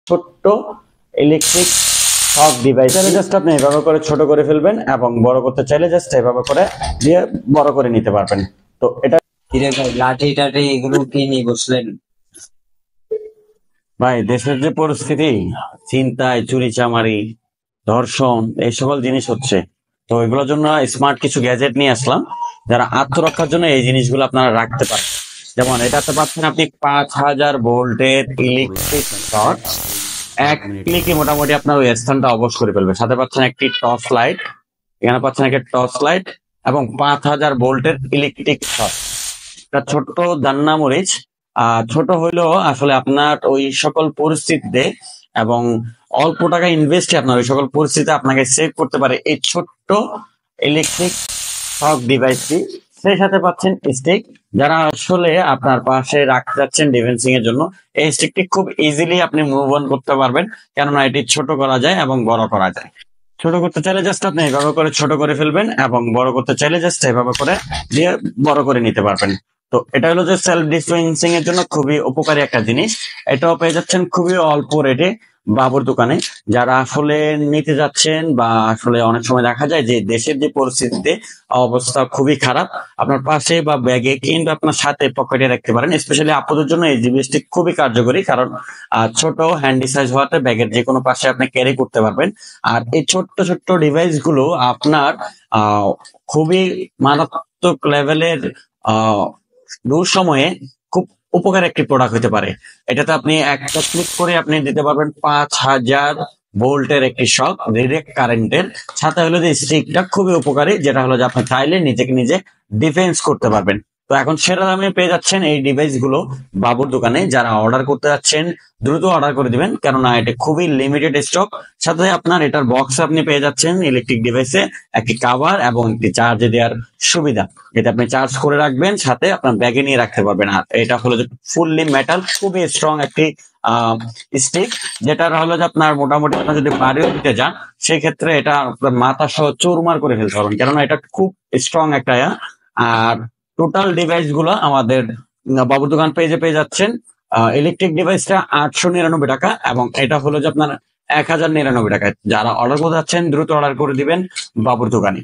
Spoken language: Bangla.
ছোট্ট ইলেকট্রিক শক ডিভাইস জাস্ট আপনি এভাবে করে ছোট করে ফেলবেন এবং বড় করতে চাইলে জাস্ট এভাবে করে দিয়ে বড় করে নিতে পারবেন। তো এটা লাঠি টাঠি এগুলো কি নিয়ে বসলেন? ভাই দেশের যে পরিস্থিতি, ছিনতাই, চুরি চামারি, ধর্ষণ, এই সকল জিনিস হচ্ছে, তো এগুলোর জন্য স্মার্ট কিছু গ্যাজেট নিয়ে আসলাম যারা আত্মরক্ষার জন্য এই জিনিসগুলো আপনারা রাখতে পারেন। যেমন এটাতে পাচ্ছেন আপনি 5000 ভোল্টের ইলেকট্রিক শক, এক ক্লিকে মোটামুটি আপনার ওই স্থানটা অবশ করে ফেলবে। সাথে পাচ্ছেন একটি টর্চ লাইট, এখানে পাচ্ছেন একটা টর্চ লাইট এবং 5000 ভোল্টের ইলেকট্রিক শক। একটা ছোট্ট দান্না মরিচ, ছোট হইলেও আসলে আপনার ওই সকল পরিস্থিতিতে এবং অল্প টাকা ইনভেস্টে আপনার ওই সকল পরিস্থিতিতে আপনাকে সেভ করতে পারে এই ছোট্ট ইলেকট্রিক শক ডিভাইসটি। সেই সাথে পাচ্ছেন স্টিক, যারা আসলে আপনার পাশে রাখতে যাচ্ছেন ডিফেন্সিং এর জন্য, এই স্টিকটি খুব ইজিলি আপনি মুভ অন করতে পারবেন, কেননা এটি ছোট করা যায় এবং বড় করা যায়। ছোট করতে চাইলে জাস্ট আপনি এভাবে করে ছোট করে ফেলবেন এবং বড় করতে চাইলে জাস্ট এভাবে করে দিয়ে বড় করে নিতে পারবেন। তো এটা হলো যে সেলফ ডিফেন্সিং এর জন্য খুবই উপকারী একটা জিনিস। এটাও পেয়ে যাচ্ছেন খুবই অল্প রেটে বাবুর দোকানে। যারা আসলে নিতে যাচ্ছেন বা আসলে অনেক সময় দেখা যায় যে দেশের যে পরিস্থিতিতে অবস্থা খুবই খারাপ, আপনার পাশে বা ব্যাগে কিংবা আপনার সাথে পকেটে রাখতে পারেন। স্পেশালি আপুদের জন্য এই জিনিসটি খুবই কার্যকরী, কারণ ছোট হ্যান্ডি সাইজ হওয়াতে ব্যাগের যে কোনো পাশে আপনি ক্যারি করতে পারবেন। আর এই ছোট্ট ছোট্ট ডিভাইস গুলো আপনার খুবই মারাত্মক লেভেলের দূর সময়ে খুব উপকার একটি প্রোডাক্ট হতে পারে। এটাতে আপনি একটা ক্লিক করে আপনি দিতে পারবেন 5000 ভোল্টের একটি শক ডিরেক্ট কারেন্টের। সাথে হলো যে স্টিকটা খুবই উপকারী, যেটা হলো যে আপনি চাইলে নিজেকে নিজে ডিফেন্স করতে পারবেন। তো এখন সেরা দামে পেয়ে যাচ্ছেন এই ডিভাইস গুলো বাবুর দোকানে। যারা অর্ডার করতে যাচ্ছেন দ্রুত অর্ডার করে দিবেন, কেননা এটা খুবই লিমিটেড স্টক। সাথে আপনার এটার বক্স আপনি পেয়ে যাচ্ছেন ইলেকট্রিক ডিভাইসে একটি কভার এবং একটি চার্জে দেওয়ার সুবিধা, যেটা আপনি চার্জ করে রাখবেন, সাথে আপনার ব্যাগে নিয়ে রাখতে পারবেন। আর এটা হলো যে ফুললি মেটাল, খুবই স্ট্রং একটি স্টিক, যেটা হলো যে আপনার মোটামুটি আপনার যদি বাড়িও দিতে যান সেক্ষেত্রে এটা আপনার মাথা সহ চুরমার করে ফেলতে পারবেন, কেননা এটা খুব স্ট্রং একটা আর টোটাল ডিভাইস গুলো আমাদের বাবুর দোকান পেজে পেয়ে যাচ্ছেন। ইলেকট্রিক ডিভাইসটা 899 টাকা এবং এটা হলো যে আপনার 1099 টাকায়। যারা অর্ডার করতে যাচ্ছেন দ্রুত অর্ডার করে দিবেন বাবুর দোকানে।